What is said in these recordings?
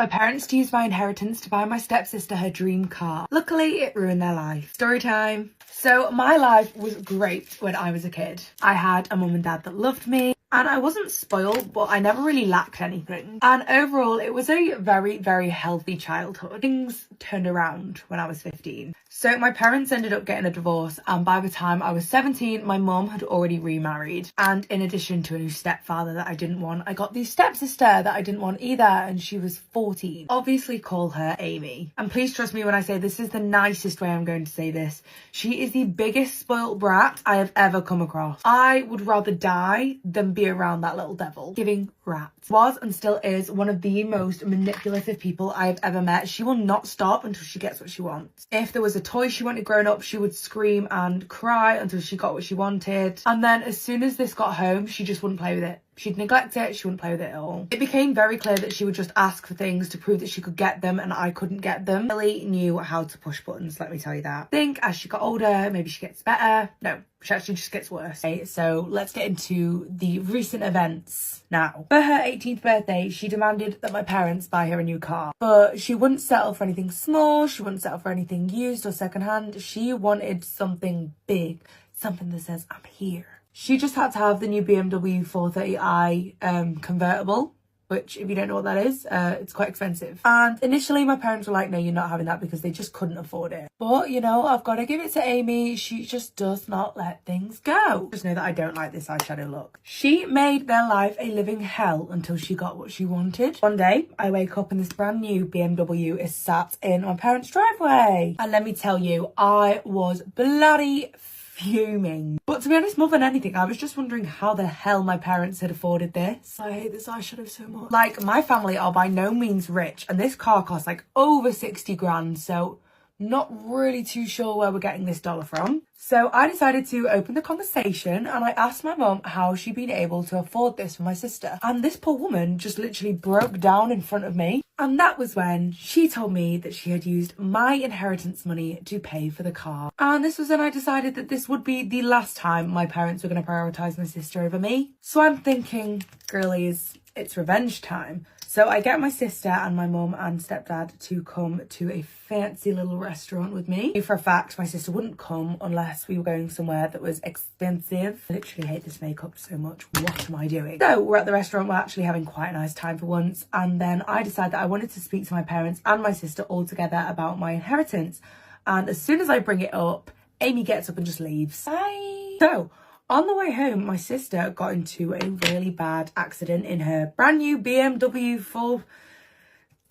My parents used my inheritance to buy my stepsister her dream car. Luckily, it ruined their life. Story time. So my life was great when I was a kid. I had a mum and dad that loved me. And I wasn't spoiled, but I never really lacked anything. And overall, it was a very, very healthy childhood. Things turned around when I was 15. So my parents ended up getting a divorce, and by the time I was 17, my mum had already remarried. And in addition to a new stepfather that I didn't want, I got the stepsister that I didn't want either, and she was 14. Obviously call her Amy. And please trust me when I say this is the nicest way I'm going to say this. She is the biggest spoilt brat I have ever come across. I would rather die than be around that little devil. Giving rats. Was and still is one of the most manipulative people I have ever met. She will not stop until she gets what she wants. If there was a toy she wanted growing up, she would scream and cry until she got what she wanted. And then as soon as this got home, she just wouldn't play with it. She'd neglect it, she wouldn't play with it at all. It became very clear that she would just ask for things to prove that she could get them and I couldn't get them. Really knew how to push buttons, let me tell you that. I think as she got older, maybe she gets better. No, she actually just gets worse. Okay, so let's get into the recent events now. For her 18th birthday, she demanded that my parents buy her a new car. But she wouldn't settle for anything small, she wouldn't settle for anything used or secondhand. She wanted something big, something that says, I'm here. She just had to have the new BMW 430i convertible, which if you don't know what that is, it's quite expensive. And initially my parents were like, no, you're not having that, because they just couldn't afford it. But, you know, I've got to give it to Amy. She just does not let things go. Just know that I don't like this eyeshadow look. She made their life a living hell until she got what she wanted. One day, I wake up and this brand new BMW is sat in my parents' driveway. And let me tell you, I was bloody fuming. But to be honest, more than anything, I was just wondering how the hell my parents had afforded this. I hate this eyeshadow so much. Like, my family are by no means rich, and this car costs like over 60 grand, so not really too sure where we're getting this dollar from. So I decided to open the conversation and I asked my mum how she'd been able to afford this for my sister. And this poor woman just literally broke down in front of me. And that was when she told me that she had used my inheritance money to pay for the car. And this was when I decided that this would be the last time my parents were going to prioritise my sister over me. So I'm thinking, girlies, it's revenge time. So I get my sister and my mum and stepdad to come to a fancy little restaurant with me. For a fact, my sister wouldn't come unless we were going somewhere that was expensive. I literally hate this makeup so much. What am I doing? So we're at the restaurant. We're actually having quite a nice time for once. And then I decided that I wanted to speak to my parents and my sister all together about my inheritance. And as soon as I bring it up, Amy gets up and just leaves. Bye. So on the way home, my sister got into a really bad accident in her brand new BMW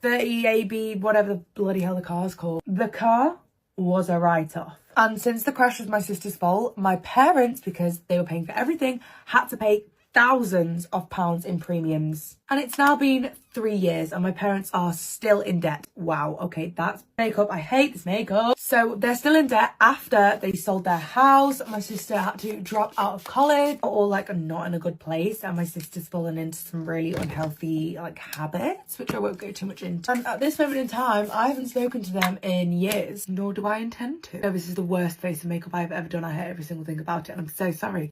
430AB, whatever the bloody hell the car's called. The car was a write-off. And since the crash was my sister's fault, my parents, because they were paying for everything, had to pay thousands of pounds in premiums. And it's now been 3 years and my parents are still in debt. Wow, okay, that's makeup. I hate this makeup. So they're still in debt after they sold their house. My sister had to drop out of college, or like not in a good place, and my sister's fallen into some really unhealthy like habits, which I won't go too much into. And at this moment in time, I haven't spoken to them in years, nor do I intend to. So this is the worst face of makeup I've ever done. I hate every single thing about it and I'm so sorry.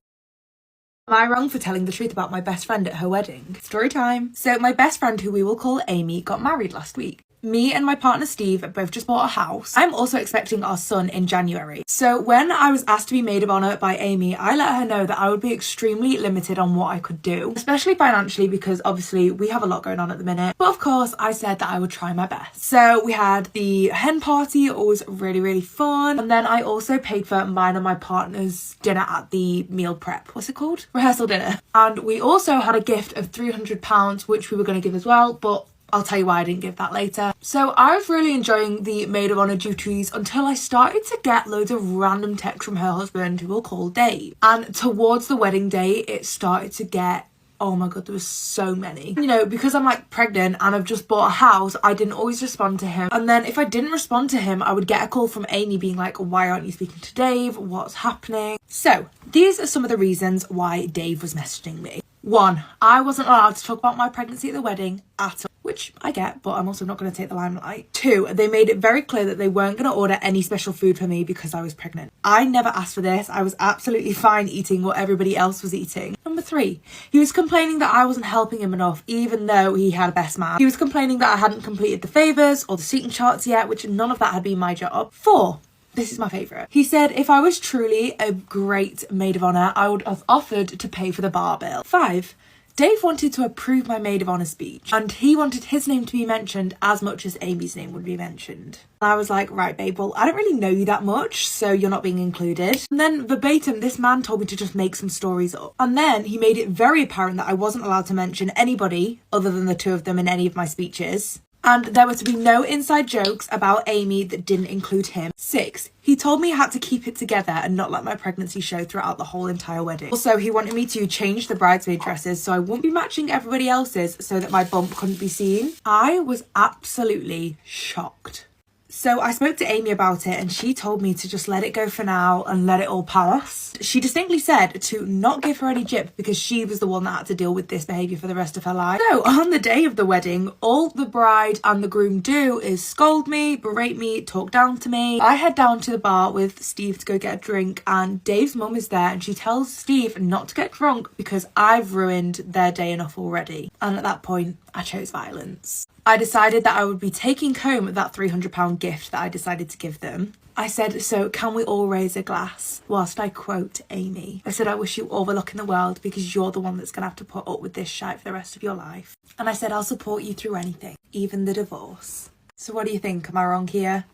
Am I wrong for telling the truth about my best friend at her wedding? Story time. So my best friend, who we will call Amy, got married last week. Me and my partner Steve both just bought a house. I'm also expecting our son in January. So when I was asked to be maid of honour by Amy, I let her know that I would be extremely limited on what I could do, especially financially, because obviously we have a lot going on at the minute. But of course, I said that I would try my best. So we had the hen party. It was really, really fun. And then I also paid for mine and my partner's dinner at the meal prep. What's it called? Rehearsal dinner. And we also had a gift of £300, which we were going to give as well, but I'll tell you why I didn't give that later. So I was really enjoying the maid of honour duties until I started to get loads of random texts from her husband, who we'll call Dave. And towards the wedding day, it started to get, oh my god, there was so many. You know, because I'm like pregnant and I've just bought a house, I didn't always respond to him. And then if I didn't respond to him, I would get a call from Amy being like, why aren't you speaking to Dave? What's happening? So these are some of the reasons why Dave was messaging me. 1, I wasn't allowed to talk about my pregnancy at the wedding at all, which I get, but I'm also not going to take the limelight. 2, they made it very clear that they weren't going to order any special food for me because I was pregnant. I never asked for this. I was absolutely fine eating what everybody else was eating. Number 3, he was complaining that I wasn't helping him enough, even though he had a best man. He was complaining that I hadn't completed the favours or the seating charts yet, which none of that had been my job. 4, this is my favourite. He said if I was truly a great maid of honour, I would have offered to pay for the bar bill. 5, Dave wanted to approve my maid of honour speech, and he wanted his name to be mentioned as much as Amy's name would be mentioned. And I was like, right babe, well I don't really know you that much, so you're not being included. And then verbatim, this man told me to just make some stories up. And then he made it very apparent that I wasn't allowed to mention anybody other than the 2 of them in any of my speeches. And there were to be no inside jokes about Amy that didn't include him. 6, he told me I had to keep it together and not let my pregnancy show throughout the whole entire wedding. Also, he wanted me to change the bridesmaid dresses so I wouldn't be matching everybody else's so that my bump couldn't be seen. I was absolutely shocked. So I spoke to Amy about it and she told me to just let it go for now and let it all pass. She distinctly said to not give her any jip because she was the one that had to deal with this behaviour for the rest of her life. So on the day of the wedding, all the bride and the groom do is scold me, berate me, talk down to me. I head down to the bar with Steve to go get a drink and Dave's mum is there and she tells Steve not to get drunk because I've ruined their day enough already. And at that point, I chose violence. I decided that I would be taking home that £300 gift that I decided to give them. I said, so can we all raise a glass? Whilst I quote Amy. I said, I wish you all the luck in the world because you're the one that's going to have to put up with this shite for the rest of your life. And I said, I'll support you through anything, even the divorce. So what do you think? Am I wrong here?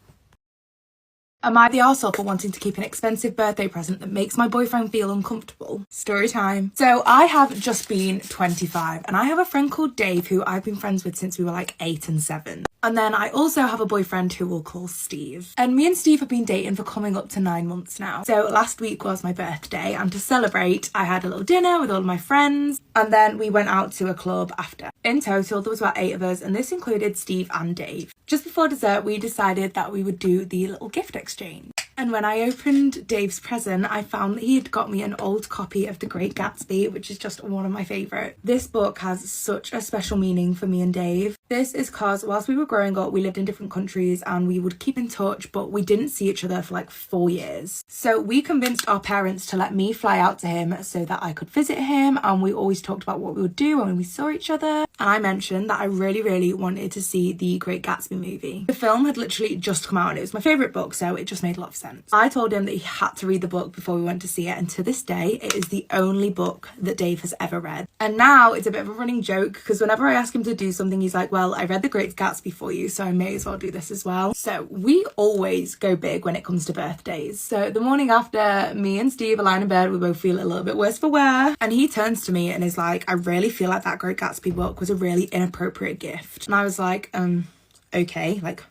Am I the arsehole for wanting to keep an expensive birthday present that makes my boyfriend feel uncomfortable? Story time. So I have just been 25 and I have a friend called Dave who I've been friends with since we were like 8 and 7. And then I also have a boyfriend who we'll call Steve. And me and Steve have been dating for coming up to 9 months now. So last week was my birthday and to celebrate, I had a little dinner with all of my friends and then we went out to a club after. In total, there was about 8 of us and this included Steve and Dave. Just before dessert, we decided that we would do the little gift exchange. And when I opened Dave's present, I found that he had got me an old copy of The Great Gatsby, which is just one of my favourite. This book has such a special meaning for me and Dave. This is because whilst we were growing up, we lived in different countries and we would keep in touch, but we didn't see each other for like 4 years. So we convinced our parents to let me fly out to him so that I could visit him, and we always talked about what we would do when we saw each other. And I mentioned that I really wanted to see The Great Gatsby movie. The film had literally just come out and it was my favourite book, so it just made a lot of sense. I told him that he had to read the book before we went to see it, and to this day it is the only book that Dave has ever read. And now it's a bit of a running joke because whenever I ask him to do something, he's like, well, I read The Great Gatsby for you, so I may as well do this as well. So we always go big when it comes to birthdays. So the morning after, me and Steve are lying in bed, we both feel a little bit worse for wear, and he turns to me and is like, I really feel like that Great Gatsby book was a really inappropriate gift. And I was like, okay, like,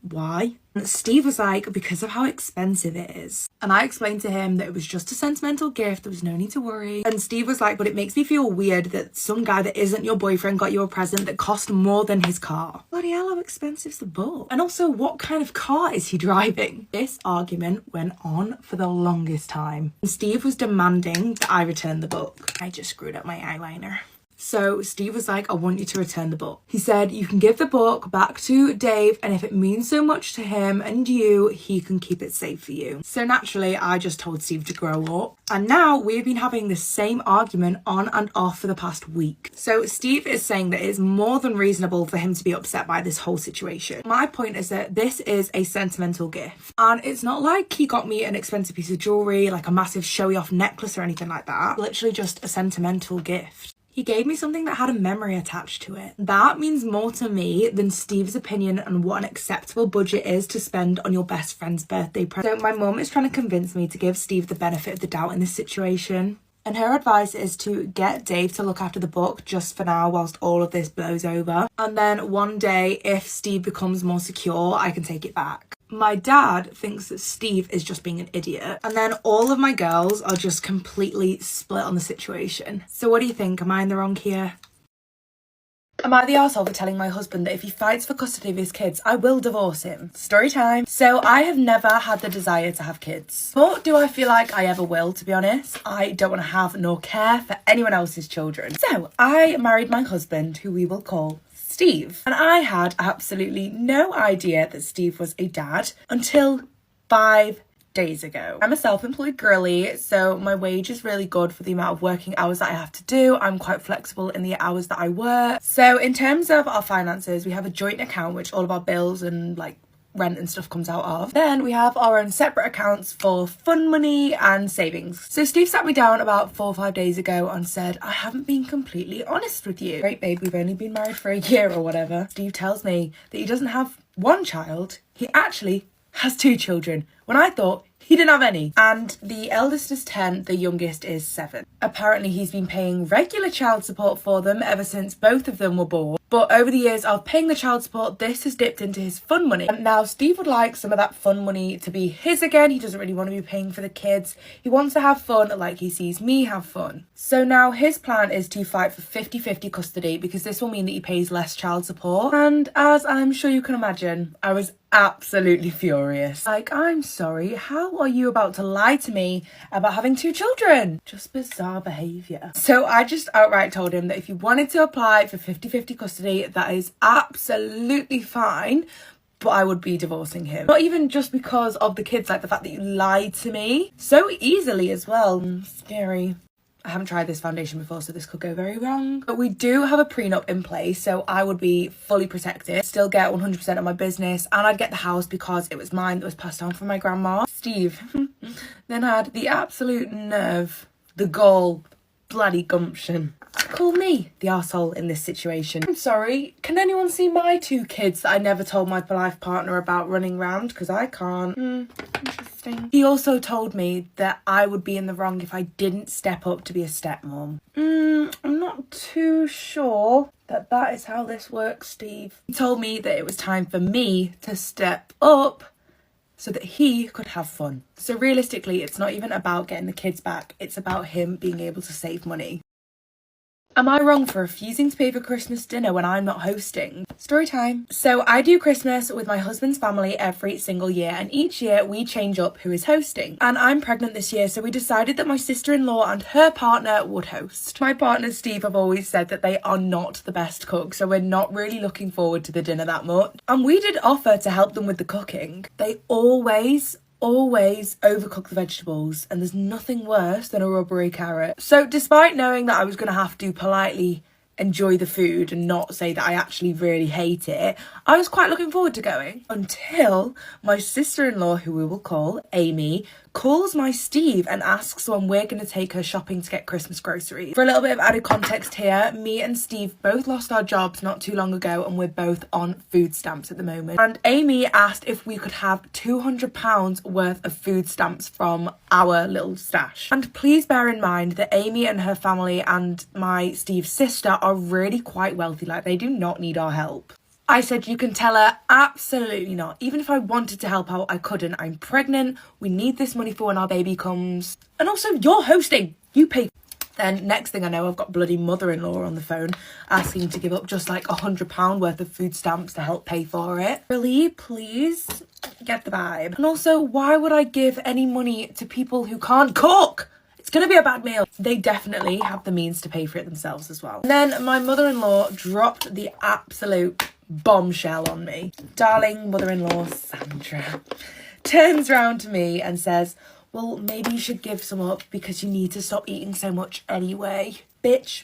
why? And Steve was like, because of how expensive it is. And I explained to him that it was just a sentimental gift, there was no need to worry. And Steve was like, but it makes me feel weird that some guy that isn't your boyfriend got you a present that cost more than his car. Bloody hell, how expensive's the book? And also, what kind of car is he driving? This argument went on for the longest time. And Steve was demanding that I return the book. I just screwed up my eyeliner. So Steve was like, I want you to return the book. He said, you can give the book back to Dave, and if it means so much to him and you, he can keep it safe for you. So naturally, I just told Steve to grow up. And now we've been having the same argument on and off for the past week. So Steve is saying that it's more than reasonable for him to be upset by this whole situation. My point is that this is a sentimental gift. And it's not like he got me an expensive piece of jewellery, like a massive showy off necklace or anything like that. Literally just a sentimental gift. He gave me something that had a memory attached to it. That means more to me than Steve's opinion on what an acceptable budget is to spend on your best friend's birthday present. So my mum is trying to convince me to give Steve the benefit of the doubt in this situation. And her advice is to get Dave to look after the book just for now whilst all of this blows over. And then one day, if Steve becomes more secure, I can take it back. My dad thinks that Steve is just being an idiot. And then all of my girls are just completely split on the situation. So what do you think? Am I in the wrong here? Am I the arsehole for telling my husband that if he fights for custody of his kids, I will divorce him? Story time. So I have never had the desire to have kids. Nor do I feel like I ever will, to be honest. I don't want to have nor care for anyone else's children. So I married my husband, who we will call Steve. And I had absolutely no idea that Steve was a dad until 5 days ago. I'm a self-employed girly, so my wage is really good for the amount of working hours that I have to do. I'm quite flexible in the hours that I work. So in terms of our finances, we have a joint account which all of our bills and like rent and stuff comes out of. Then we have our own separate accounts for fun money and savings. So Steve sat me down about 4 or 5 days ago and said, I haven't been completely honest with you. Great babe, we've only been married for a year or whatever. Steve tells me that he doesn't have one child, he actually has 2 children, when I thought he didn't have any. And the eldest is 10, the youngest is 7. Apparently he's been paying regular child support for them ever since both of them were born. But over the years of paying the child support, this has dipped into his fun money. And now Steve would like some of that fun money to be his again. He doesn't really want to be paying for the kids. He wants to have fun like he sees me have fun. So now his plan is to fight for 50-50 custody because this will mean that he pays less child support. And as I'm sure you can imagine, I was absolutely furious. Like, I'm sorry, how are you about to lie to me about having 2 children? Just bizarre behaviour. So I just outright told him that if he wanted to apply for 50-50 custody, that is absolutely fine, but I would be divorcing him. Not even just because of the kids, like the fact that you lied to me so easily as well. Scary. I haven't tried this foundation before, so this could go very wrong. But we do have a prenup in place, so I would be fully protected, still get 100% of my business, and I'd get the house because it was mine that was passed down from my grandma. Steve then had the absolute nerve, the gall, bloody gumption to call me the arsehole in this situation. I'm sorry, can anyone see my 2 kids that I never told my life partner about running round? Because I can't. Interesting. He also told me that I would be in the wrong if I didn't step up to be a stepmom. I'm not too sure that is how this works, Steve. He told me that it was time for me to step up so that he could have fun. So realistically, it's not even about getting the kids back. It's about him being able to save money. Am I wrong for refusing to pay for Christmas dinner when I'm not hosting? Story time. So I do Christmas with my husband's family every single year, and each year we change up who is hosting. And I'm pregnant this year, so we decided that my sister-in-law and her partner would host. My partner Steve have always said that they are not the best cook, so we're not really looking forward to the dinner that much. And we did offer to help them with the cooking. They always overcook the vegetables, and there's nothing worse than a rubbery carrot. So despite knowing that I was going to have to politely enjoy the food and not say that I actually really hate it, I was quite looking forward to going until my sister-in-law, who we will call Amy, calls my Steve and asks when we're going to take her shopping to get Christmas groceries. For a little bit of added context here, me and Steve both lost our jobs not too long ago, and we're both on food stamps at the moment. And Amy asked if we could have £200 worth of food stamps from our little stash. And please bear in mind that Amy and her family and my Steve's sister are really quite wealthy. Like, they do not need our help. I said, you can tell her, absolutely not. Even if I wanted to help out, I couldn't. I'm pregnant. We need this money for when our baby comes. And also, you're hosting. You pay. Then next thing I know, I've got bloody mother-in-law on the phone asking to give up just like £100 worth of food stamps to help pay for it. Really? Please? Get the vibe. And also, why would I give any money to people who can't cook? It's going to be a bad meal. They definitely have the means to pay for it themselves as well. And then my mother-in-law dropped the absolute bombshell on me. Darling mother-in-law Sandra turns round to me and says, well, maybe you should give some up because you need to stop eating so much anyway. Bitch,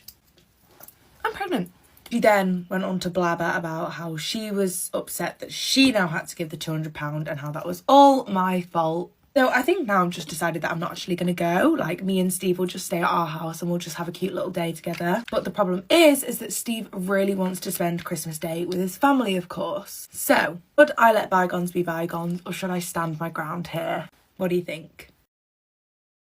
I'm pregnant. She then went on to blabber about how she was upset that she now had to give the £200 and how that was all my fault. So I think now I've just decided that I'm not actually going to go. Like, me and Steve will just stay at our house and we'll just have a cute little day together. But the problem is that Steve really wants to spend Christmas Day with his family, of course. So, should I let bygones be bygones, or should I stand my ground here? What do you think?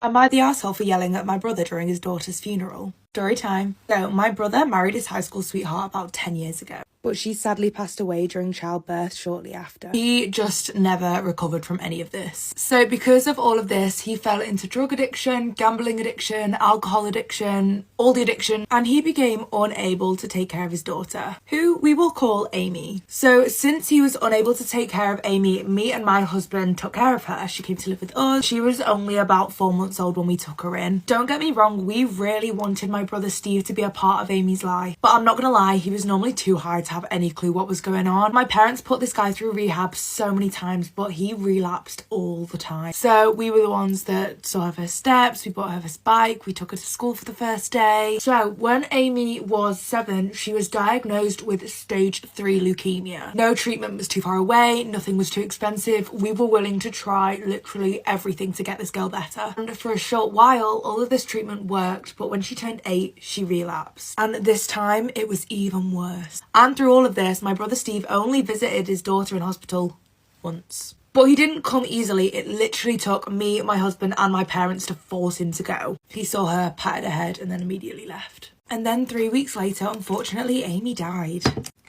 Am I the arsehole for yelling at my brother during his daughter's funeral? Story time. So my brother married his high school sweetheart about 10 years ago. but she sadly passed away during childbirth shortly after. He just never recovered from any of this. So because of all of this, he fell into drug addiction, gambling addiction, alcohol addiction, all the addiction, and he became unable to take care of his daughter, who we will call Amy. So since he was unable to take care of Amy, me and my husband took care of her. She came to live with us. She was only about 4 months old when we took her in. Don't get me wrong, we really wanted my brother Steve to be a part of Amy's life, but I'm not gonna lie, he was normally too high to have any clue what was going on. My parents put this guy through rehab so many times, but he relapsed all the time. So we were the ones that saw her first steps, we bought her first bike, we took her to school for the first day. So when Amy was 7, she was diagnosed with stage 3 leukemia. No treatment was too far away, nothing was too expensive. We were willing to try literally everything to get this girl better. And for a short while, all of this treatment worked, but when she turned 8, she relapsed. And this time, it was even worse. And through all of this, my brother Steve only visited his daughter in hospital once. But he didn't come easily. It literally took me, my husband, and my parents to force him to go. He saw her, patted her head, and then immediately left. And then 3 weeks later, unfortunately, Amy died.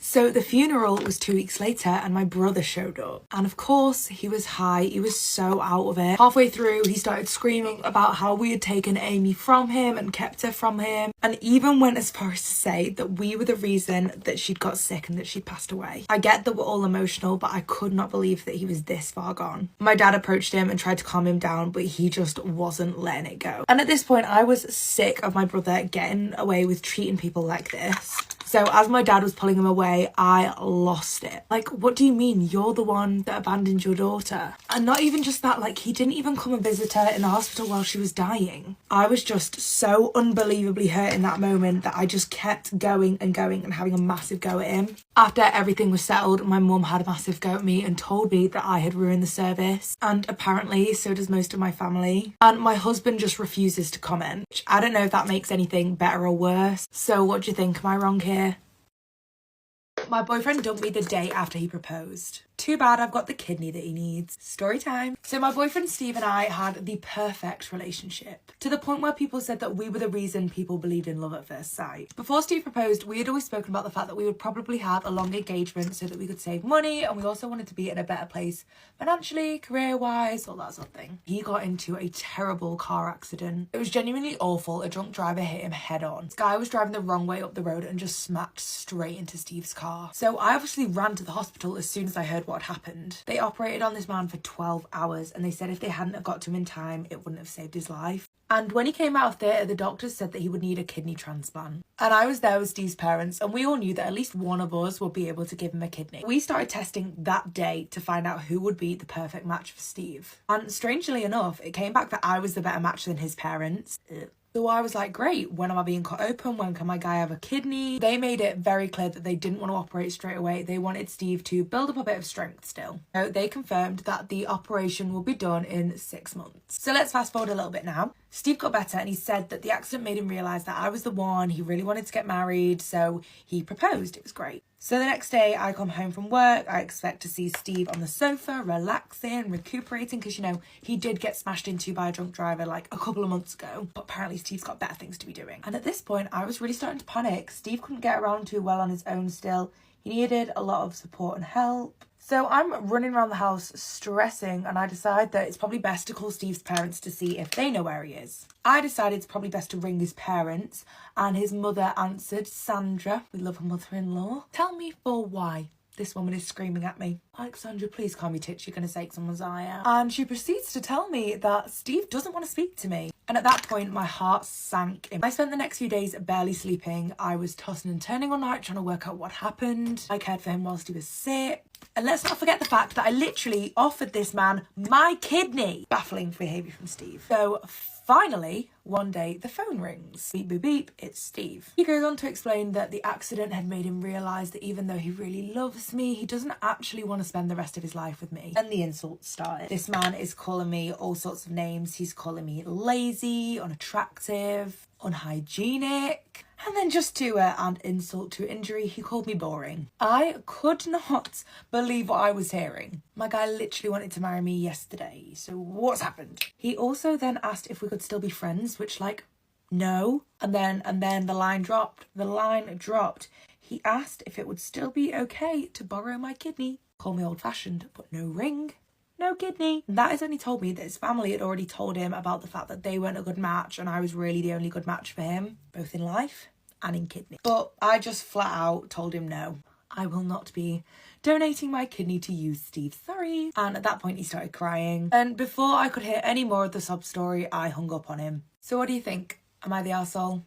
So the funeral was 2 weeks later and my brother showed up. And of course, he was high. He was so out of it. Halfway through, he started screaming about how we had taken Amy from him and kept her from him. And even went as far as to say that we were the reason that she'd got sick and that she'd passed away. I get that we're all emotional, but I could not believe that he was this far gone. My dad approached him and tried to calm him down, but he just wasn't letting it go. And at this point, I was sick of my brother getting away with treating people like this. So as my dad was pulling him away, I lost it. Like, what do you mean? You're the one that abandoned your daughter. And not even just that, like, he didn't even come and visit her in the hospital while she was dying. I was just so unbelievably hurt in that moment that I just kept going and having a massive go at him. After everything was settled, my mum had a massive go at me and told me that I had ruined the service. And apparently, so does most of my family. And my husband just refuses to comment. I don't know if that makes anything better or worse. So what do you think? Am I wrong here? My boyfriend dumped me the day after he proposed. Too bad I've got the kidney that he needs. Story time. So my boyfriend Steve and I had the perfect relationship, to the point where people said that we were the reason people believed in love at first sight. Before Steve proposed, we had always spoken about the fact that we would probably have a long engagement so that we could save money, and we also wanted to be in a better place financially, career-wise, all that sort of thing. He got into a terrible car accident. It was genuinely awful. A drunk driver hit him head on. This guy was driving the wrong way up the road and just smacked straight into Steve's car. So I obviously ran to the hospital as soon as I heard what had happened. They operated on this man for 12 hours and they said if they hadn't have got to him in time, it wouldn't have saved his life. And when he came out of theatre, the doctors said that he would need a kidney transplant. And I was there with Steve's parents, and we all knew that at least one of us would be able to give him a kidney. We started testing that day to find out who would be the perfect match for Steve. And strangely enough, it came back that I was the better match than his parents. So I was like, great, when am I being cut open? When can my guy have a kidney? They made it very clear that they didn't want to operate straight away. They wanted Steve to build up a bit of strength still. So they confirmed that the operation will be done in 6 months. So let's fast forward a little bit now. Steve got better and he said that the accident made him realise that I was the one. He really wanted to get married, so he proposed. It was great. So the next day I come home from work. I expect to see Steve on the sofa, relaxing, recuperating, because, you know, he did get smashed into by a drunk driver like a couple of months ago. But apparently Steve's got better things to be doing. And at this point, I was really starting to panic. Steve couldn't get around too well on his own still. He needed a lot of support and help. So I'm running around the house stressing, and I decide that it's probably best to call Steve's parents to see if they know where he is. I decided it's probably best to ring his parents, and his mother answered, Sandra. We love her mother-in-law. Tell me for why this woman is screaming at me. Like, Sandra, please calm your tits, you're going to take someone's eye out. And she proceeds to tell me that Steve doesn't want to speak to me. And at that point, my heart sank in. I spent the next few days barely sleeping. I was tossing and turning all night trying to work out what happened. I cared for him whilst he was sick. And let's not forget the fact that I literally offered this man my kidney. Baffling behaviour from Steve. So finally, one day, the phone rings. Beep, beep, beep, it's Steve. He goes on to explain that the accident had made him realise that even though he really loves me, he doesn't actually want to spend the rest of his life with me. And the insults started. This man is calling me all sorts of names. He's calling me lazy, unattractive, unhygienic. And then just to add insult to injury, he called me boring. I could not believe what I was hearing. My guy literally wanted to marry me yesterday. So what's happened? He also then asked if we could still be friends, which, like, no. And then the line dropped. The line dropped. He asked if it would still be okay to borrow my kidney. Call me old-fashioned, but no ring, no kidney. That is when he told me that his family had already told him about the fact that they weren't a good match and I was really the only good match for him, both in life and in kidney. But I just flat out told him no. I will not be donating my kidney to you, Steve, sorry. And at that point he started crying. And before I could hear any more of the sob story, I hung up on him. So what do you think? Am I the arsehole?